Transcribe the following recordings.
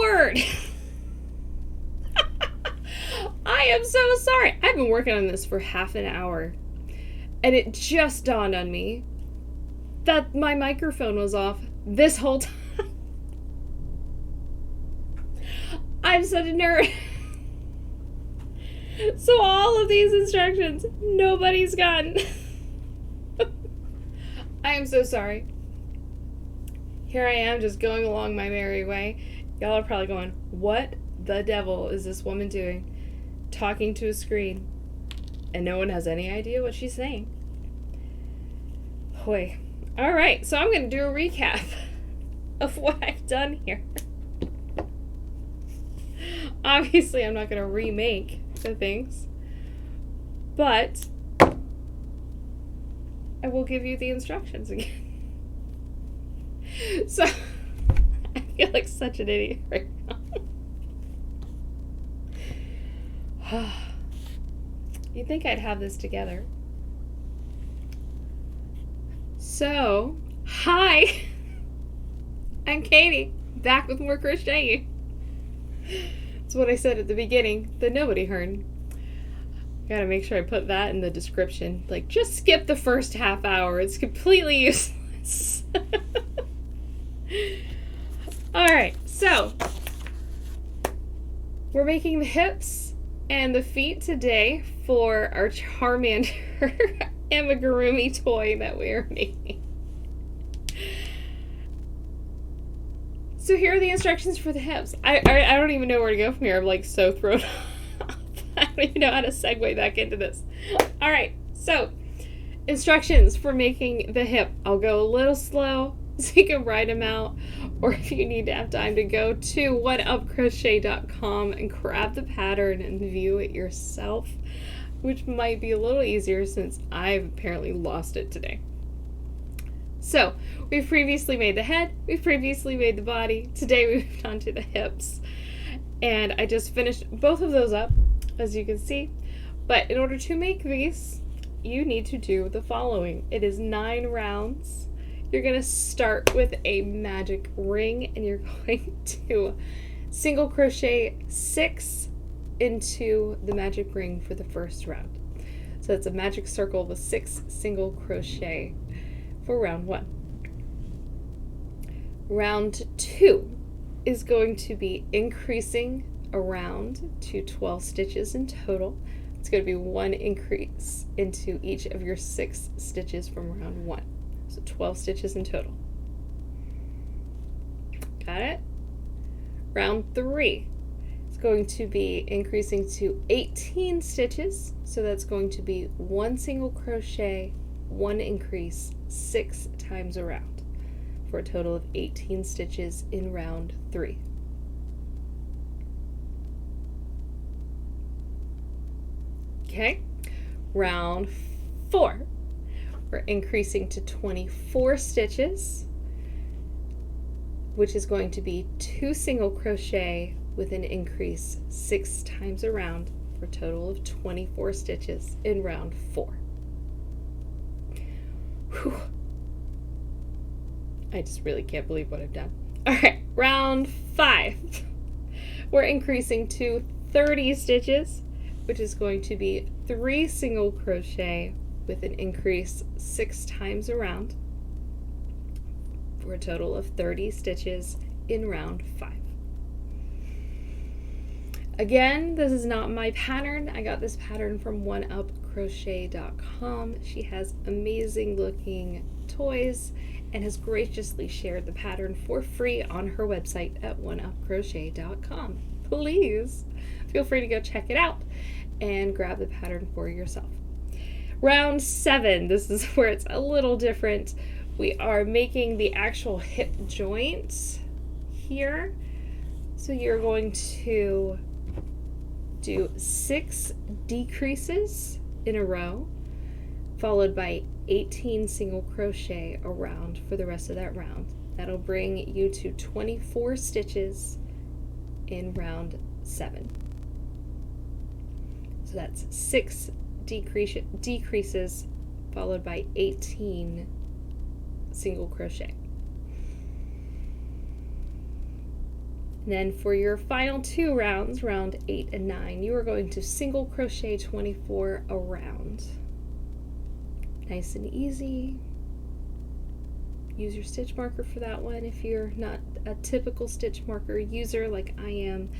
Lord. I am so sorry. I've been working on this for half an hour, and it just dawned on me that my microphone was off this whole time. I'm such a nerd. So all of these instructions, nobody's gotten. I am so sorry. Here I am just going along my merry way. Y'all are probably going, what the devil is this woman doing? Talking to a screen. And no one has any idea what she's saying. Boy. Alright, so I'm going to do a recap of what I've done here. Obviously, I'm not going to remake the things, but I will give you the instructions again. So, I feel like such an idiot right now. You'd think I'd have this together. So, hi! I'm Katie, back with more crocheting. That's what I said at the beginning that nobody heard. Gotta make sure I put that in the description. Like, just skip the first half hour. It's completely useless. Alright, so we're making the hips and the feet today for our Charmander amigurumi toy that we are making. So here are the instructions for the hips. I don't even know where to go from here. I'm like so thrown off. I don't even know how to segue back into this. All right, so instructions for making the hip. I'll go a little slow so you can write them out, or if you need to have time to go to workup.crochet.com and grab the pattern and view it yourself, which might be a little easier since I've apparently lost it today. So, we've previously made the head, we've previously made the body, today we moved on to the hips. And I just finished both of those up, as you can see. But in order to make these, you need to do the following. It is 9 rounds. You're going to start with a magic ring, and you're going to single crochet 6 into the magic ring for the first round. So it's a magic circle with 6 single crochet for round 1. Round 2 is going to be increasing around to 12 stitches in total. It's going to be 1 increase into each of your 6 stitches from round 1. So 12 stitches in total. Got it? Round 3 is going to be increasing to 18 stitches. So that's going to be 1 single crochet, 1 increase, 6 times around, for a total of 18 stitches in round 3. Okay, round 4, we're increasing to 24 stitches, which is going to be 2 single crochet with an increase 6 times around, for a total of 24 stitches in round 4. Whew. I just really can't believe what I've done. Alright, round 5. We're increasing to 30 stitches, which is going to be 3 single crochet with an increase 6 times around, for a total of 30 stitches in round 5. Again, this is not my pattern. I got this pattern from oneupcrochet.com. She has amazing looking toys and has graciously shared the pattern for free on her website at oneupcrochet.com. Please feel free to go check it out and grab the pattern for yourself. Round 7, this is where it's a little different. We are making the actual hip joint here. So you're going to do 6 decreases in a row, followed by 18 single crochet around for the rest of that round. That'll bring you to 24 stitches in round 7. So that's 6 decreases followed by 18 single crochet. And then for your final 2 rounds, round 8 and 9, you are going to single crochet 24 around. Nice and easy. Use your stitch marker for that one if you're not a typical stitch marker user like I am.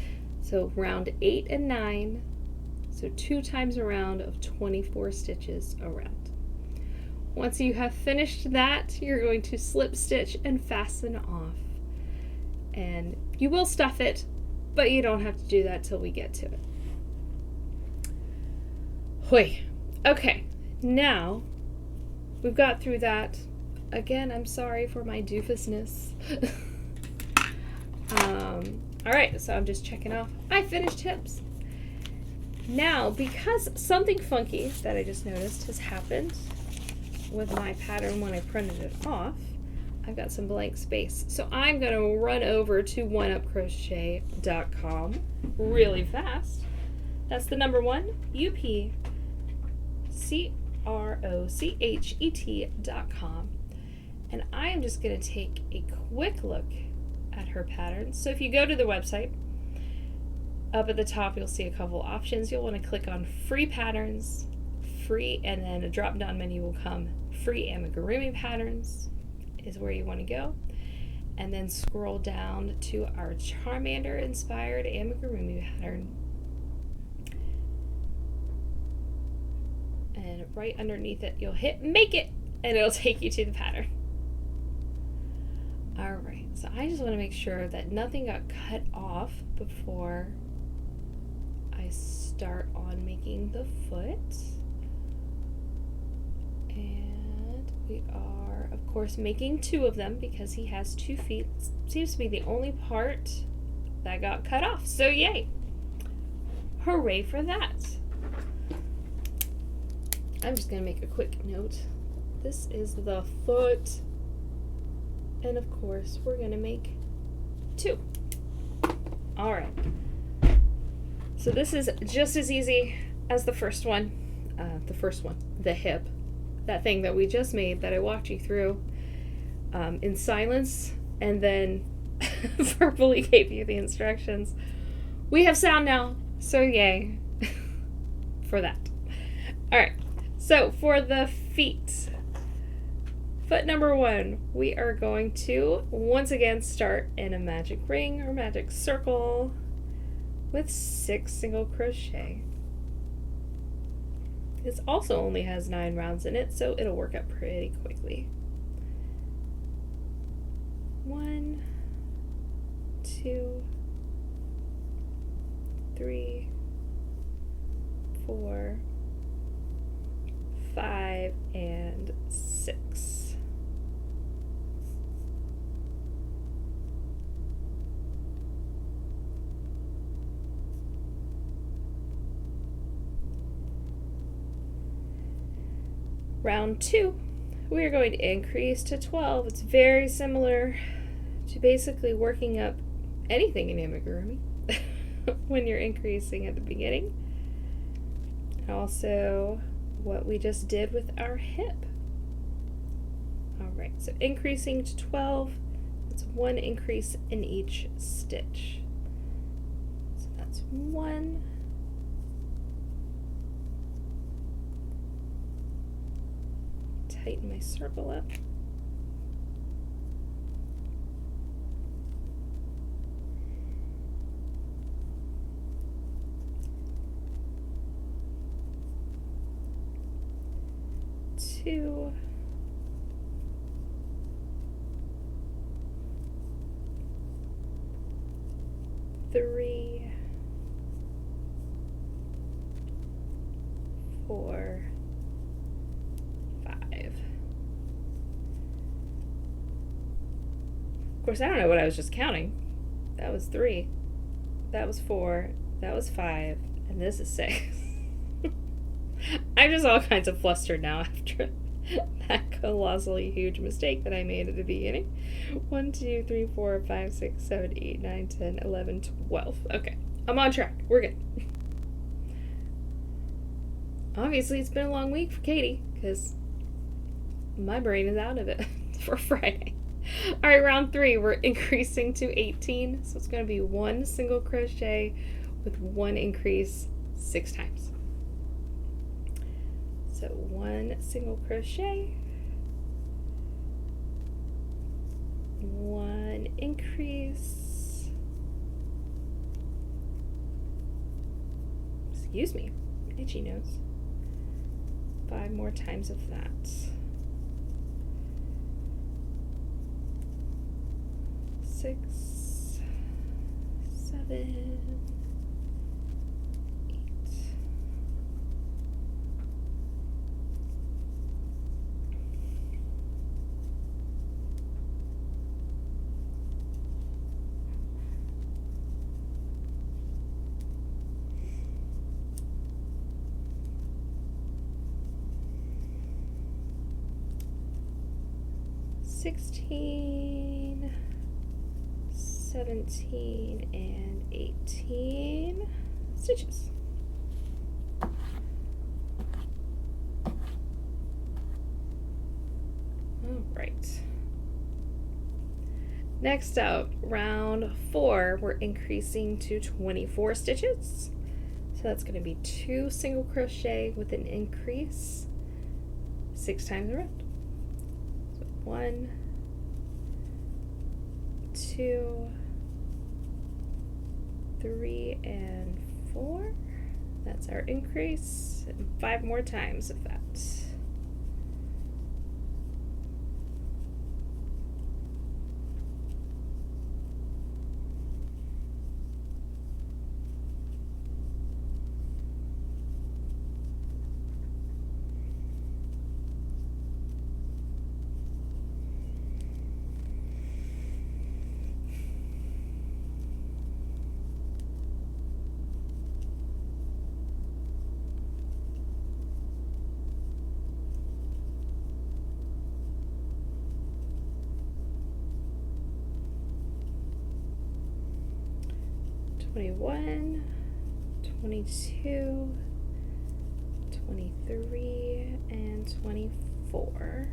So round 8 and 9, so 2 times a round of 24 stitches around. Once you have finished that, you're going to slip stitch and fasten off. And you will stuff it, but you don't have to do that till we get to it. Hoi. Okay, now we've got through that. Again, I'm sorry for my doofusness. Alright, so I'm just checking off. I finished hips. Now, because something funky that I just noticed has happened with my pattern when I printed it off, I've got some blank space. So I'm going to run over to oneupcrochet.com really fast. That's the number 1, upcrochet.com. And I am just going to take a quick look at her pattern. So if you go to the website, up at the top you'll see a couple options. You'll want to click on free patterns, free, and then a drop down menu will come free amigurumi patterns is where you want to go, and then scroll down to our Charmander inspired amigurumi pattern, and right underneath it you'll hit make it and it'll take you to the pattern. Alright, so I just want to make sure that nothing got cut off before I start on making the foot. And we are, of course, making 2 of them because he has 2 feet. Seems to be the only part that got cut off, so yay! Hooray for that! I'm just going to make a quick note. This is the foot. And of course, we're going to make 2. Alright. So this is just as easy as the first one. The hip. That thing that we just made that I walked you through in silence and then verbally gave you the instructions. We have sound now, so yay for that. Alright, so for the feet. Foot number 1, we are going to once again start in a magic ring or magic circle with 6 single crochet. This also only has 9 rounds in it, so it'll work up pretty quickly. 1, 2, 3, 4, 5, and 6. Round 2, we are going to increase to 12. It's very similar to basically working up anything in amigurumi when you're increasing at the beginning. Also, what we just did with our hip. Alright, so increasing to 12, that's 1 increase in each stitch. So that's 1. Tighten my circle up. Two. 3, 4, 5. Of course, I don't know what I was just counting. That was 3. That was 4. That was 5. And this is 6. I'm just all kinds of flustered now after that colossally huge mistake that I made at the beginning. 1, 2, 3, 4, 5, 6, 7, 8, 9, 10, 11, 12. Okay, I'm on track. We're good. Obviously, it's been a long week for Katie, because my brain is out of it for Friday. All right, round 3, we're increasing to 18. So it's going to be 1 single crochet with 1 increase 6 times. So 1 single crochet, 1 increase, excuse me, itchy nose, 5 more times of that. 6, 7, 8. $16, 17, and 18 stitches. All right. Next up, round 4, we're increasing to 24 stitches. So that's going to be 2 single crochet with an increase 6 times around. 1, 2, 3, and 4. That's our increase, and 5 more times of that. $21, $22, $23, and $24.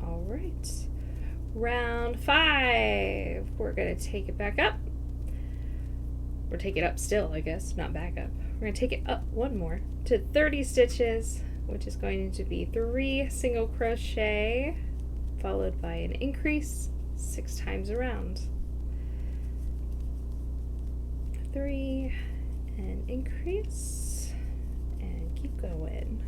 All right. Round 5. We're going to take it back up. Or take it up still, I guess, not back up. We're going to take it up 1 more to 30 stitches, which is going to be 3 single crochet, followed by an increase 6 times around. 3, and increase, and keep going.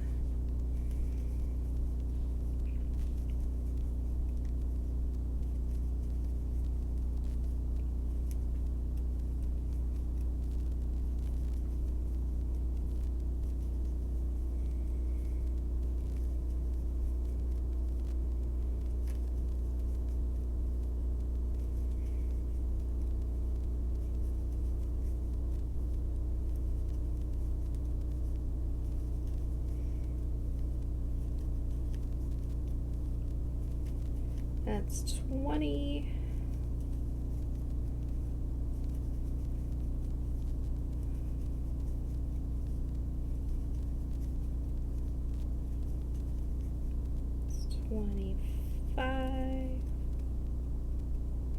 That's 20. It's 25.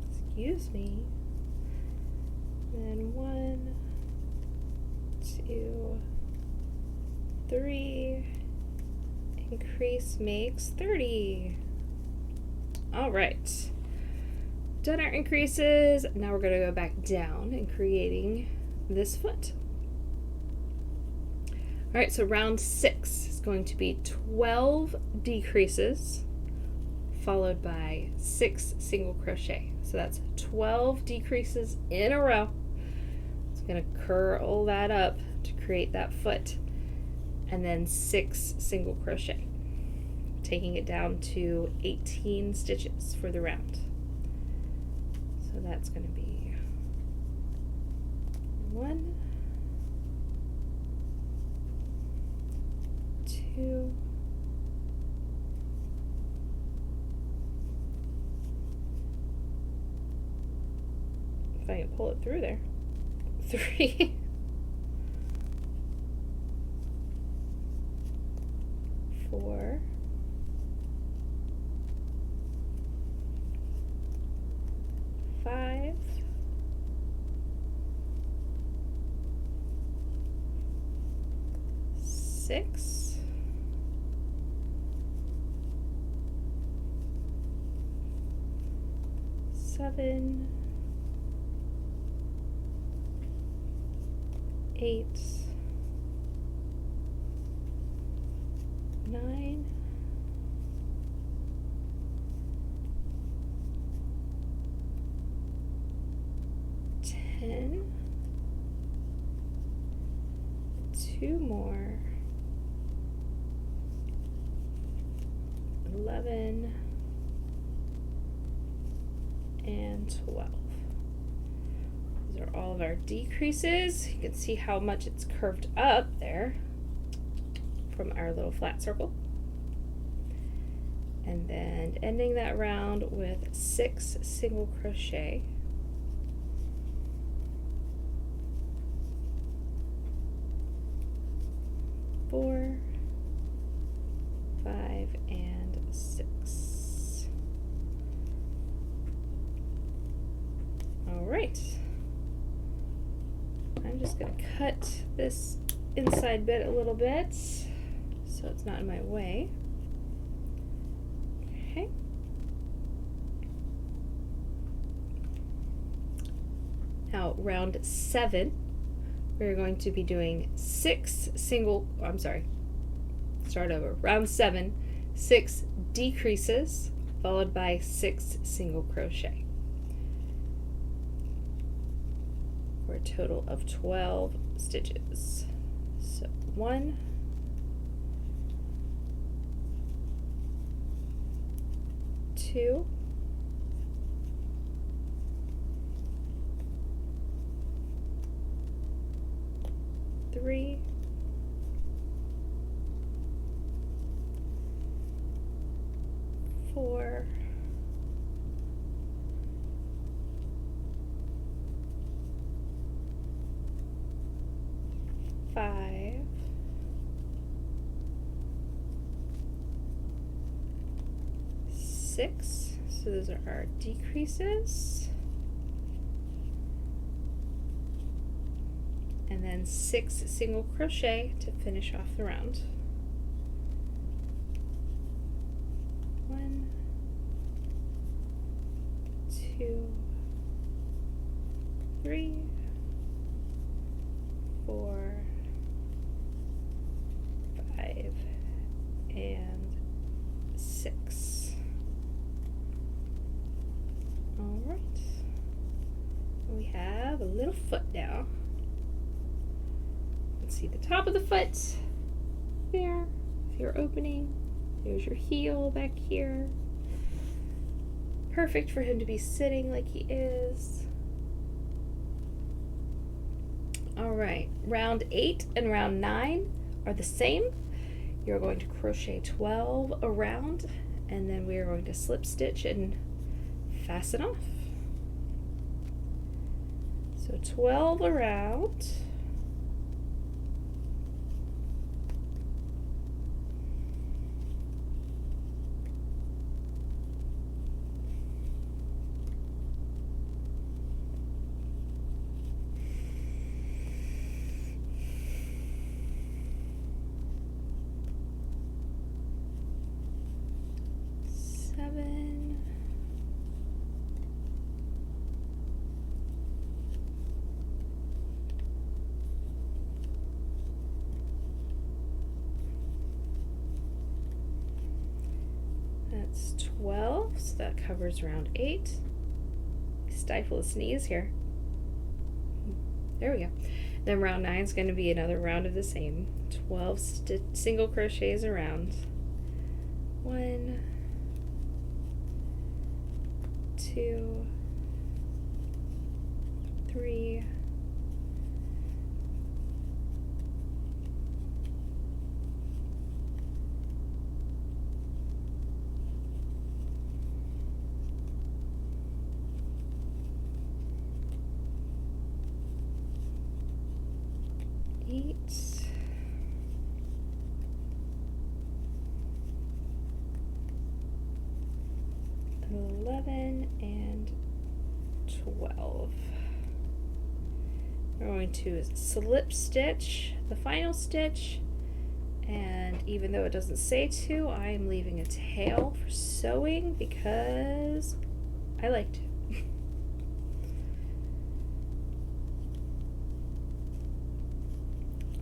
Excuse me. Then 1, 2, 3. Increase makes 30. All right, done our increases. Now we're going to go back down and creating this foot. All right, so round 6 is going to be 12 decreases followed by 6 single crochet. So that's 12 decreases in a row. It's going to curl that up to create that foot, and then 6 single crochet, taking it down to 18 stitches for the round. So that's going to be 1, 2, if I can pull it through there, 3, 4, 6, 7, 8, 9, 10, 2 more, 11, and 12. These are all of our decreases. You can see how much it's curved up there from our little flat circle. And then ending that round with 6 single crochet. 4, 5, and 6. All right. I'm just going to cut this inside bit a little bit so it's not in my way. Okay. Now, round 7, we're going to be doing 6 single, start over. Round 7, 6 decreases, followed by 6 single crochet, for a total of 12 stitches. So 1, 2, 3, 4, 5, 6. So those are our decreases. And then 6 single crochet to finish off the round. 1, 2, 3, 4, 5, and 6. All right. We have a little foot now. See the top of the foot there, if you're opening. There's your heel back here. Perfect for him to be sitting like he is. All right, round 8 and round 9 are the same. You're going to crochet 12 around, and then we are going to slip stitch and fasten off. So 12 around. 7, 12, so that covers round 8. Stifle a sneeze here. There we go. Then round 9 is going to be another round of the same. 12 single crochets around. 1, 2, 3, 8, 11, and 12. We're going to slip stitch the final stitch And even though it doesn't say to, I am leaving a tail for sewing because I like to.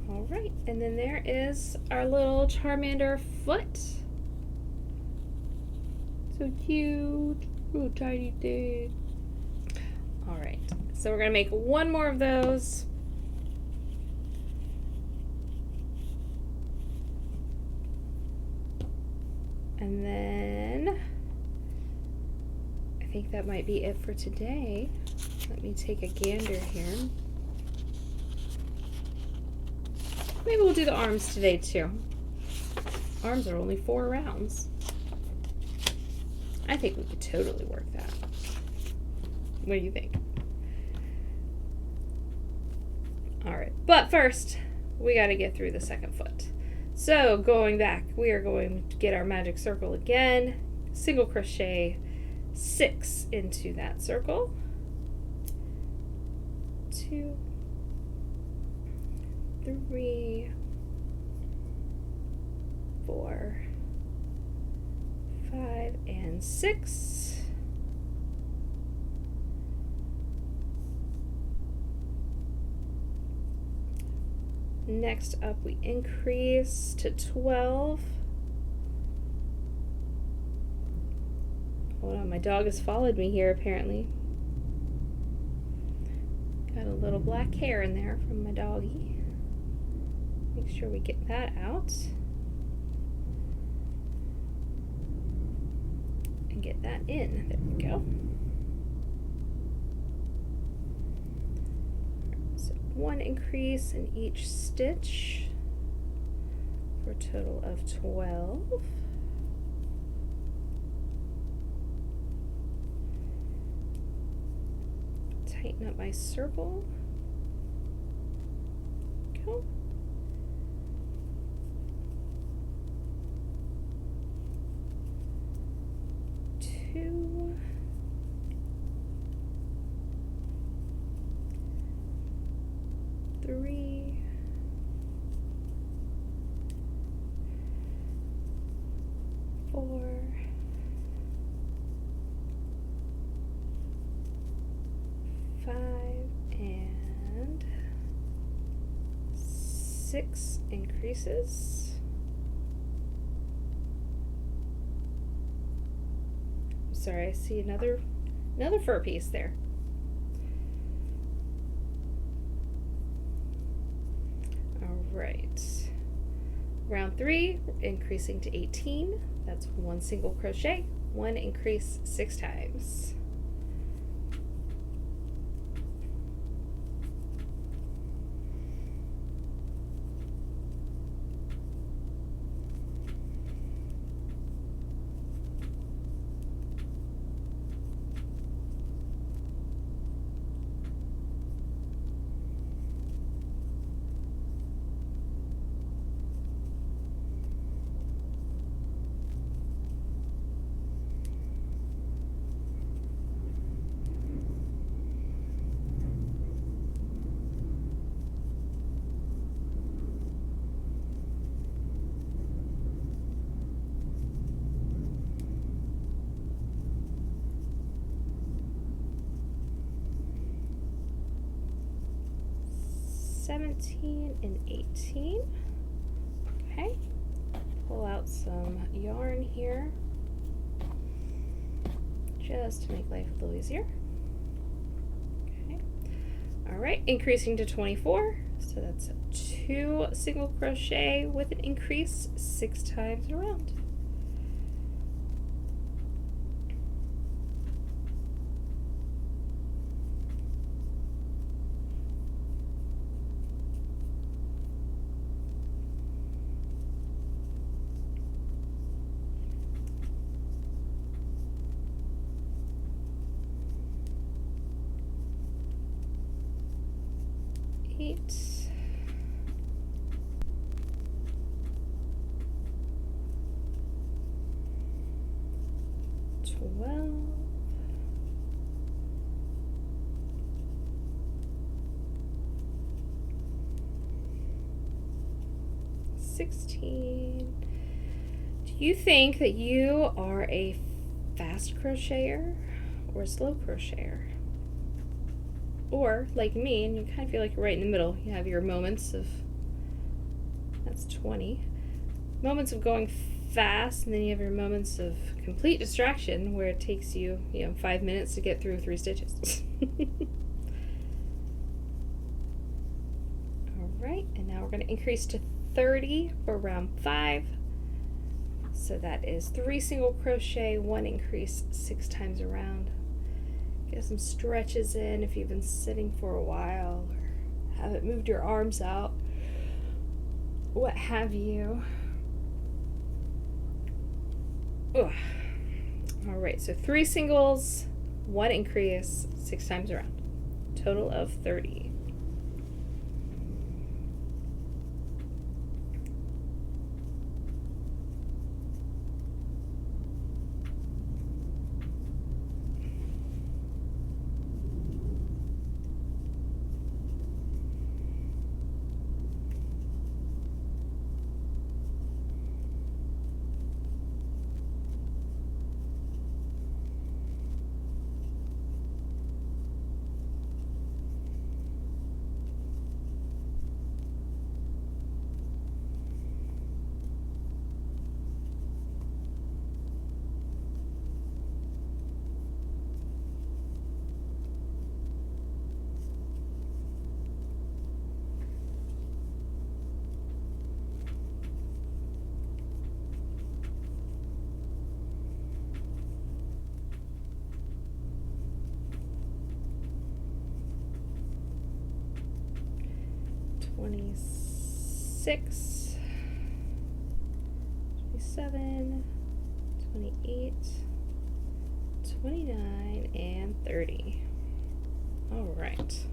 All right, and then there is our little Charmander foot. So cute, little tiny thing. All right, so we're gonna make one more of those. And then I think that might be it for today. Let me take a gander here. Maybe we'll do the arms today too. Arms are only 4 rounds. I think we could totally work that. What do you think? All right, but first we got to get through the second foot. So going back, we are going to get our magic circle again, single crochet 6 into that circle, 2, 3, 4, 5, and 6. Next up, we increase to 12. Hold on, my dog has followed me here apparently. Got a little black hair in there from my doggy. Make sure we get that out. And get that in. There we go. So 1 increase in each stitch for a total of 12. Tighten up my circle. Go. Two. 3. 4. 5 and 6 increases. I'm sorry, I see another fur piece there. All right. Round 3, increasing to 18. That's 1 single crochet, 1 increase 6 times. And 18. Okay, pull out some yarn here just to make life a little easier. Okay, all right, increasing to 24, so that's 2 single crochet with an increase 6 times around. 16. Do you think that you are a fast crocheter or a slow crocheter? Or, like me, and you kind of feel like you're right in the middle, you have your moments of, that's 20, moments of going fast, and then you have your moments of complete distraction where it takes you, 5 minutes to get through 3 stitches. Alright, and now we're going to increase to 30 for round 5. So that is 3 single crochet, 1 increase, 6 times around. Get some stretches in if you've been sitting for a while or haven't moved your arms out, what have you. Ugh. All right, so 3 singles, 1 increase, 6 times around. Total of 30. Six, 27, 28, 29, and 30. All right.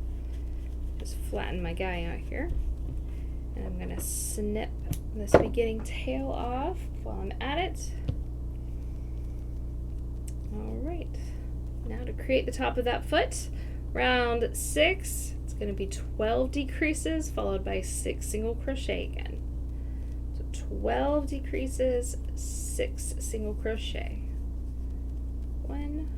Just flatten my guy out here. And I'm going to snip this beginning tail off while I'm at it. All right. Now to create the top of that foot, round 6, it's going to be 12 decreases followed by 6 single crochet again. So 12 decreases, 6 single crochet. 1,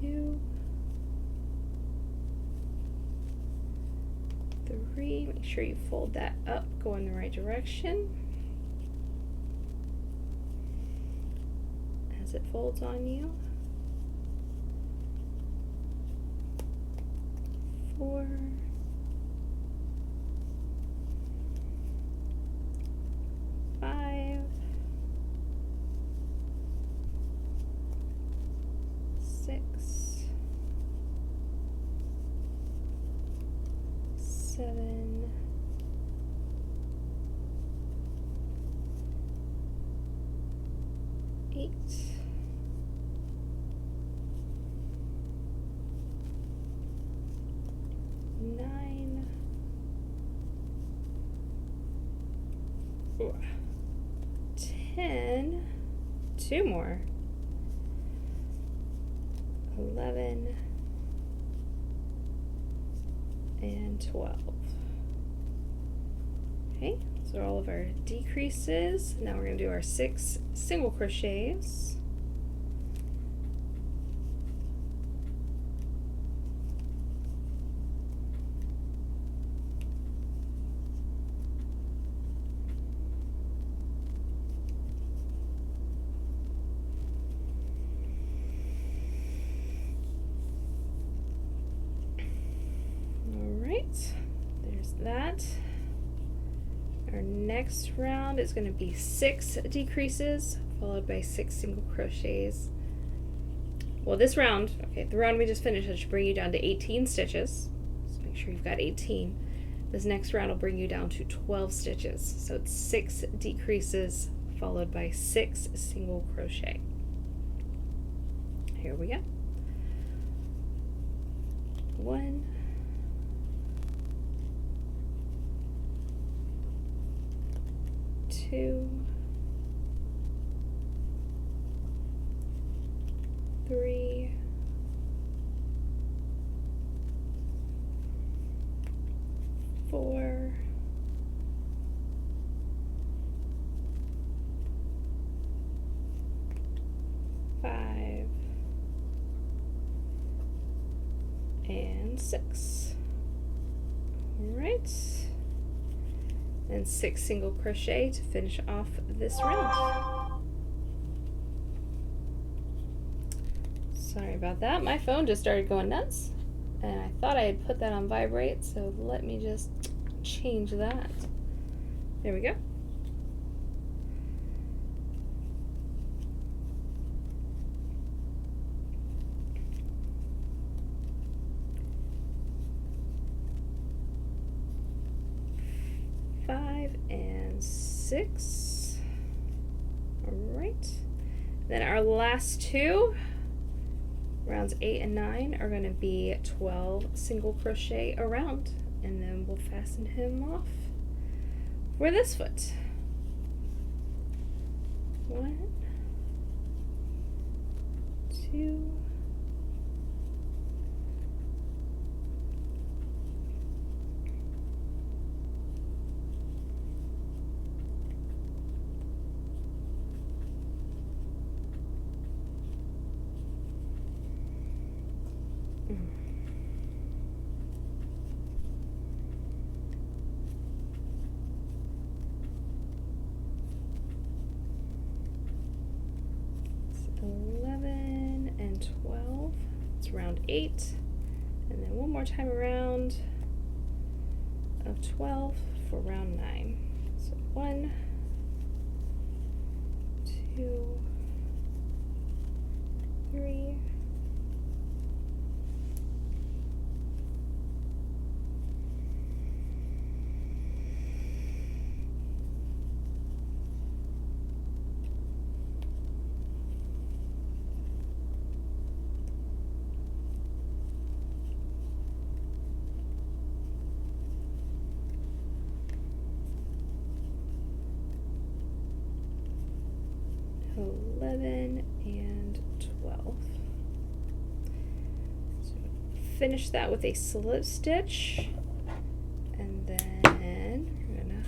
2, 3. Make sure you fold that up, go in the right direction as it folds on you. 4, 5, 6, 7, 8, 9, 10, 2 more, 11, and 12. Okay, those are all of our decreases. Now we're going to do our 6 single crochets. There's that. Our next round is going to be 6 decreases followed by 6 single crochets. Well, this round, okay, the round we just finished, it should bring you down to 18 stitches. So make sure you've got 18. This next round will bring you down to 12 stitches. So it's 6 decreases followed by 6 single crochet. Here we go. 1, 2, 3, and 6. All right, and 6 single crochet to finish off this round. Sorry about that, my phone just started going nuts and I thought I had put that on vibrate, so let me just change that. There we go. And 6. All right. Then our last two, rounds 8 and 9, are going to be 12 single crochet around, and then we'll fasten him off for this foot. 1, 2, 11 and 12. It's round 8, and then one more time around of 12 for round 9. So 1, 2, 3, 11 and 12. So finish that with a slip stitch, and then we're gonna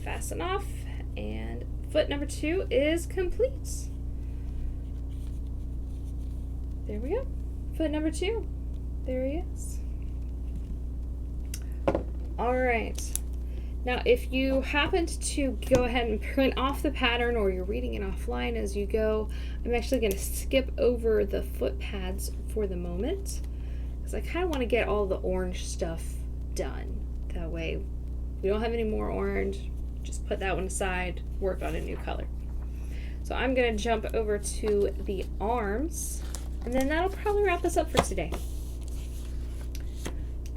fasten off, and foot number 2 is complete. There we go. Foot number 2. There he is. All right. Now, if you happened to go ahead and print off the pattern, or you're reading it offline as you go, I'm actually going to skip over the foot pads for the moment, because I kind of want to get all the orange stuff done. That way we don't have any more orange, just put that one aside, work on a new color. So I'm going to jump over to the arms, and then that'll probably wrap us up for today.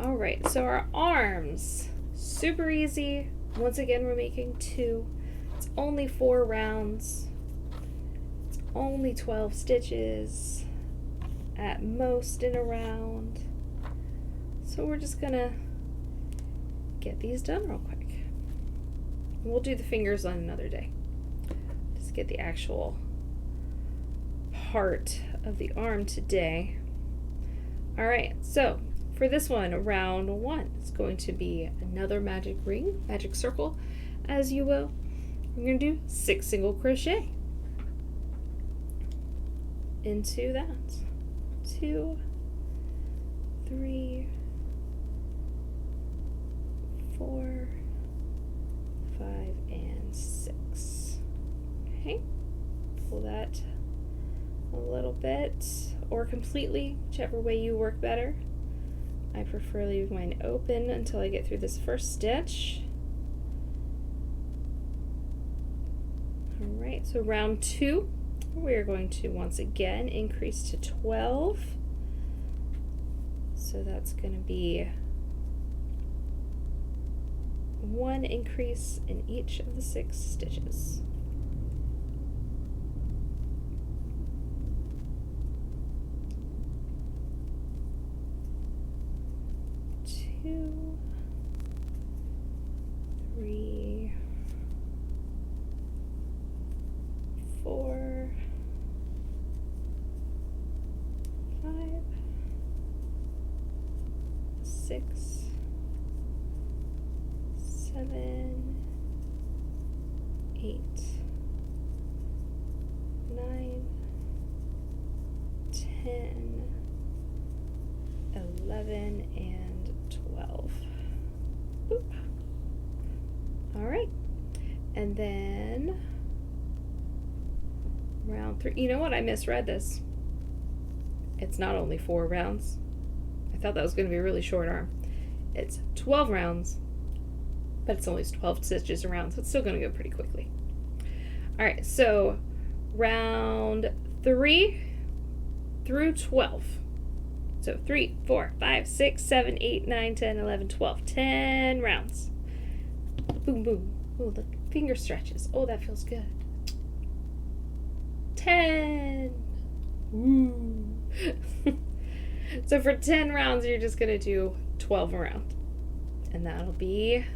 All right, so our arms. Super easy. Once again, we're making 2. It's only 4 rounds. It's only 12 stitches at most in a round. So we're just gonna get these done real quick. We'll do the fingers on another day. Just get the actual part of the arm today. All right, so for this one, round 1, it's going to be another magic ring, magic circle, as you will. We're going to do 6 single crochet into that. 2, 3, 4, 5, and 6. Okay, pull that a little bit or completely, whichever way you work better. I prefer leaving mine open until I get through this first stitch. Alright, so round 2, we're going to once again increase to 12. So that's going to be 1 increase in each of the 6 stitches. 2, 3, 4, 5, 6, 7, 8, 9, 10, 11, 11 and 12. Boop. All right. And then round 3. You know what? I misread this. It's not only 4 rounds. I thought that was going to be a really short arm. It's 12 rounds, but it's only 12 stitches around, so it's still going to go pretty quickly. All right, so round 3 through 12. So 3, 4, 5, 6, 7, 8, 9, 10, 11, 12. 10 rounds. Boom, boom. Oh, the finger stretches. Oh, that feels good. 10. Woo. So for 10 rounds, you're just going to do 12 around. And that'll be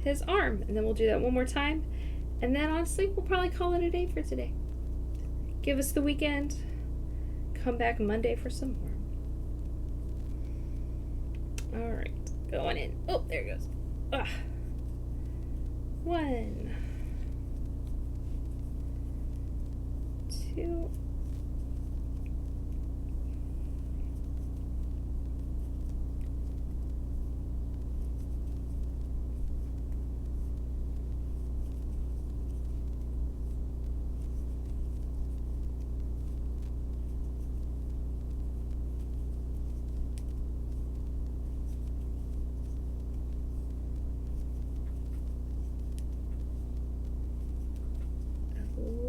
his arm. And then we'll do that one more time. And then honestly, we'll probably call it a day for today. Give us the weekend. Come back Monday for some more. All right, going in. Oh, there it goes. 1, 2,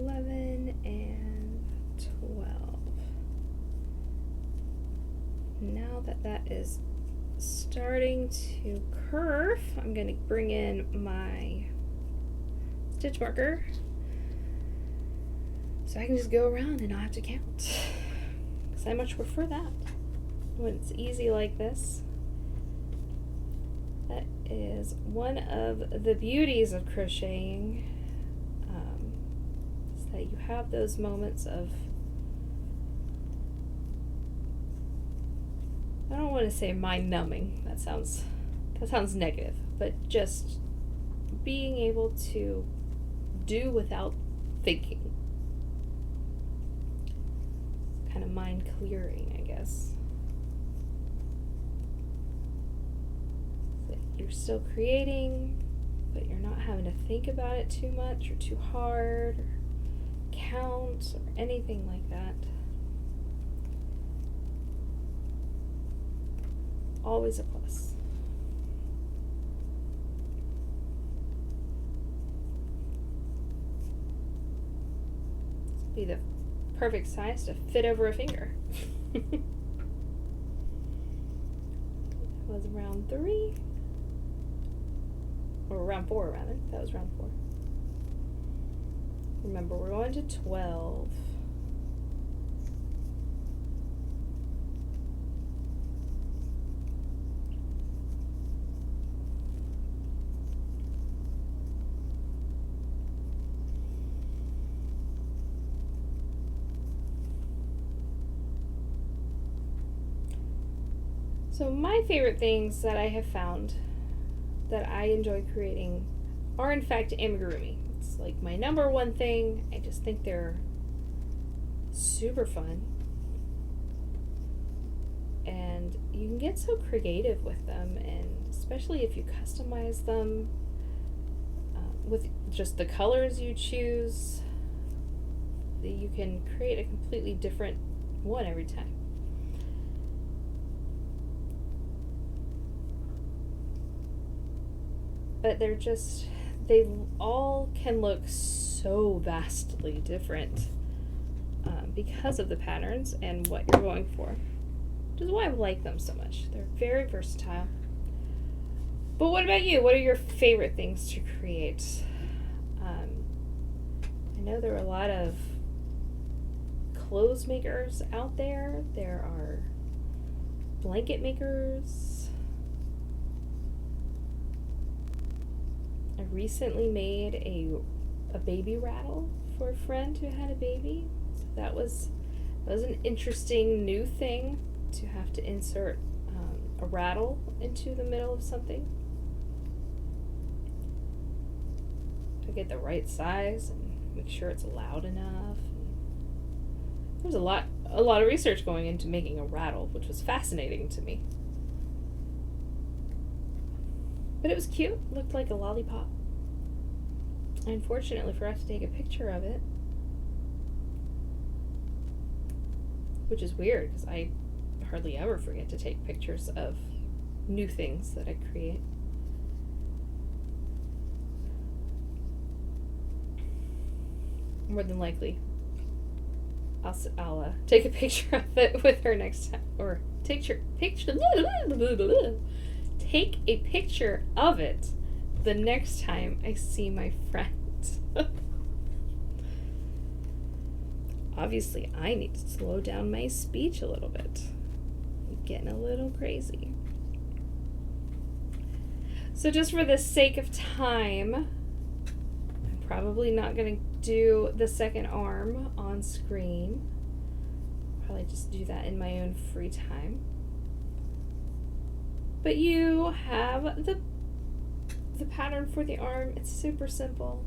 11 and 12. Now that that is starting to curve, I'm going to bring in my stitch marker so I can just go around and not have to count, because I much prefer that when it's easy like this. That is one of the beauties of crocheting, is that you have those moments of, I don't want to say mind numbing, that sounds negative, but just being able to do without thinking. Kind of mind clearing, I guess. So you're still creating, but you're not having to think about it too much or too hard or count or anything like that. Always a plus. This would be the perfect size to fit over a finger. That was round 3. Or round 4, rather. That was round 4. Remember, we're going to 12. So my favorite things that I have found that I enjoy creating are in fact amigurumi. It's like my number one thing. I just think they're super fun. And you can get so creative with them, and especially if you customize them with just the colors you choose, you can create a completely different one every time. But they're just, they all can look so vastly different because of the patterns and what you're going for, which is why I like them so much. They're very versatile. But what about you? What are your favorite things to create? I know there are a lot of clothes makers out there. There are blanket makers. I recently made a baby rattle for a friend who had a baby. So that was an interesting new thing, to have to insert a rattle into the middle of something to get the right size and make sure it's loud enough. There's a lot of research going into making a rattle, which was fascinating to me. But it was cute. It looked like a lollipop. I unfortunately forgot to take a picture of it. Which is weird, because I hardly ever forget to take pictures of new things that I create. More than likely, I'll take a picture of it with her next time, or take a picture of it the next time I see my friend. Obviously, I need to slow down my speech a little bit. I'm getting a little crazy. So just for the sake of time, I'm probably not going to do the second arm on screen. Probably just do that in my own free time. But you have the pattern for the arm. It's super simple.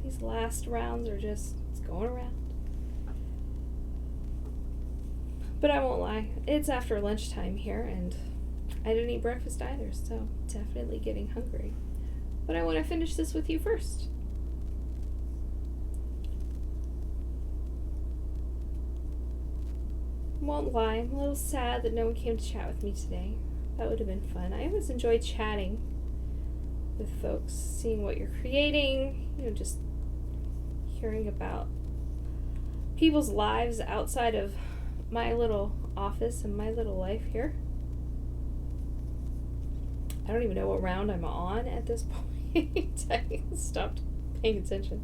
These last rounds are just, it's going around. But I won't lie, it's after lunchtime here, and I didn't eat breakfast either, so definitely getting hungry. But I want to finish this with you first. Won't lie, I'm a little sad that no one came to chat with me today. That would have been fun. I always enjoy chatting with folks, seeing what you're creating, just hearing about people's lives outside of my little office and my little life here. I don't even know what round I'm on at this point. I stopped paying attention.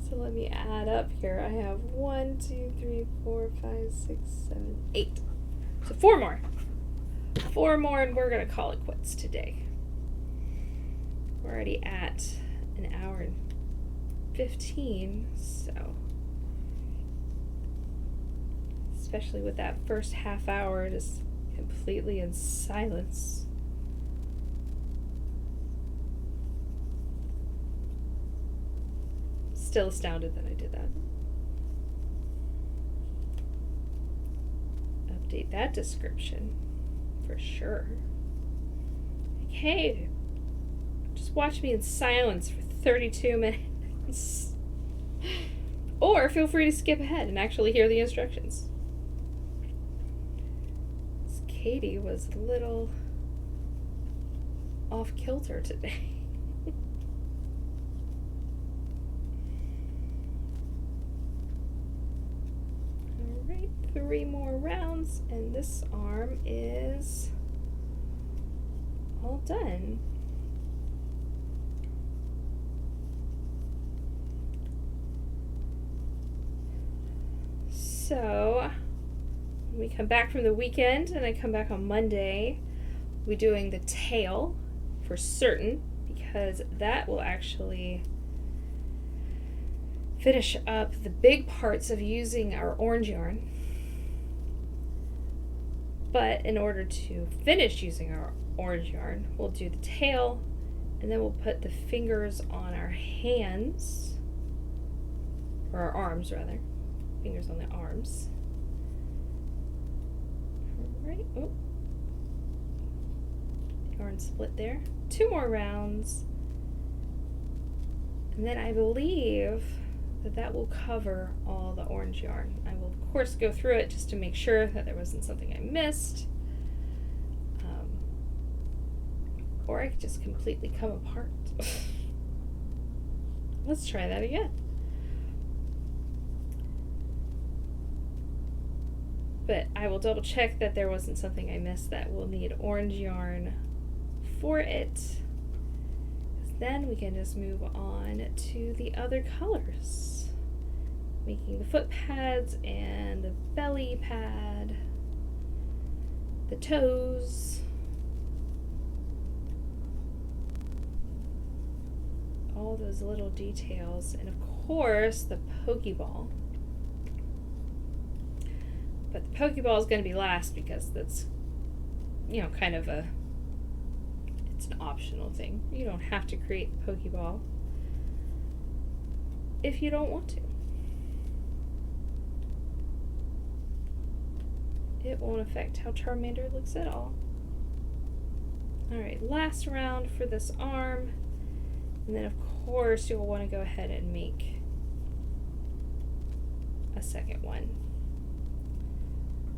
So let me add up here. I have 1, 2, 3, 4, 5, 6, 7, 8. So 4 more. 4 more, and we're going to call it quits today. We're already at an hour and 15, so especially with that first half hour just completely in silence. Still astounded that I did that. Update that description for sure. Okay, just watch me in silence for 32 minutes. Or feel free to skip ahead and actually hear the instructions. Katie was a little off kilter today. Alright, 3 more rounds, and this arm is all done. So when we come back from the weekend and I come back on Monday, we're doing the tail for certain, because that will actually finish up the big parts of using our orange yarn. But in order to finish using our orange yarn, we'll do the tail, and then we'll put the fingers on our hands, or our arms rather. Fingers on the arms. Alright, oh. Yarn split there. 2 more rounds. And then I believe that will cover all the orange yarn. I will of course go through it just to make sure that there wasn't something I missed. Or I could just completely come apart. Let's try that again. But I will double check that there wasn't something I missed that will need orange yarn for it. Then we can just move on to the other colors. Making the foot pads and the belly pad, the toes, all those little details, and of course the Pokeball. But the Pokeball is going to be last because that's, kind of it's an optional thing. You don't have to create the Pokeball if you don't want to. It won't affect how Charmander looks at all. Alright, last round for this arm. And then of course you'll want to go ahead and make a second one.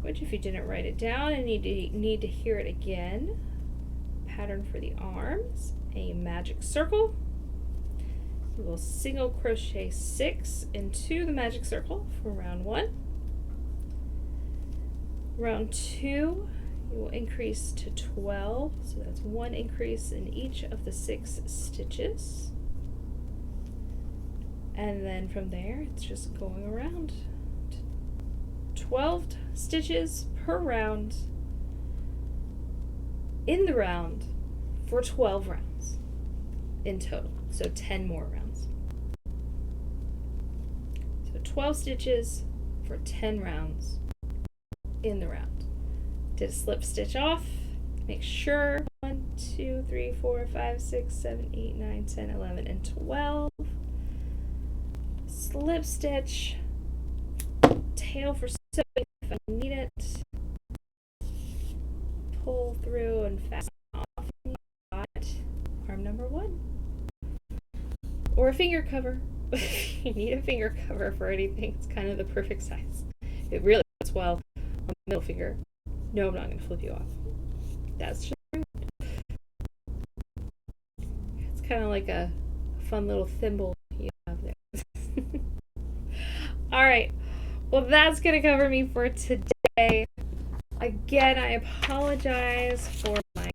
Which, if you didn't write it down and need to hear it again, pattern for the arms, a magic circle. You will single crochet 6 into the magic circle for round 1. Round 2, you will increase to 12, so that's 1 increase in each of the 6 stitches. And then from there, it's just going around. 12 stitches per round in the round for 12 rounds in total, so 10 more rounds. So 12 stitches for 10 rounds in the round. Did a slip stitch off, make sure 1, 2, 3, 4, 5, 6, 7, 8, 9, 10, 11, and 12. Slip stitch, tail for sewing if I need it, pull through and fasten off. Arm number 1. Or a finger cover. You need a finger cover for anything. It's kind of the perfect size. It really fits well on the middle finger. No, I'm not going to flip you off. That's just rude. It's kind of like a fun little thimble you have there. Alright, well that's going to cover me for today. Again, I apologize for my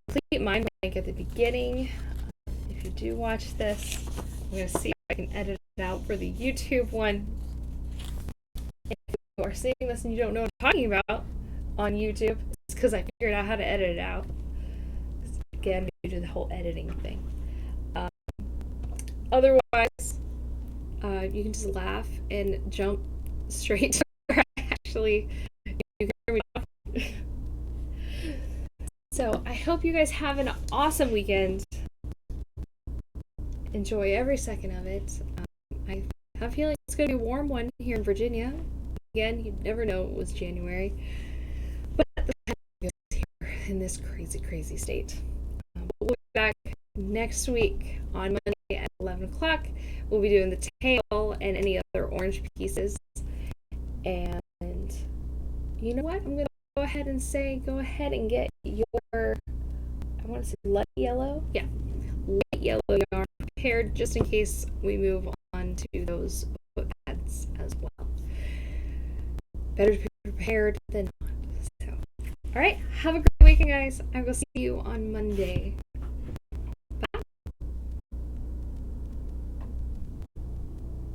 complete mind blank at the beginning. If you do watch this, I'm going to see if I can edit it out for the YouTube one. If you are seeing this and you don't know what I'm talking about on YouTube, it's because I figured out how to edit it out. Again, due to the whole editing thing. Otherwise, you can just laugh and jump straight to where I actually you can hear me. So I hope you guys have an awesome weekend. Enjoy every second of it. I have a feeling it's going to be a warm one here in Virginia. Again, you never know, it was January. But the is here in this crazy, crazy state. We'll be back next week on Monday at 11 o'clock. We'll be doing the tail and any other orange pieces. And you know what? I'm going to go ahead and say, go ahead and get your, I want to say light yellow? Yeah, light yellow yarn prepared just in case we move on to those foot pads as well. Better to be prepared than not. So, all right, have a great weekend, guys. I will see you on Monday.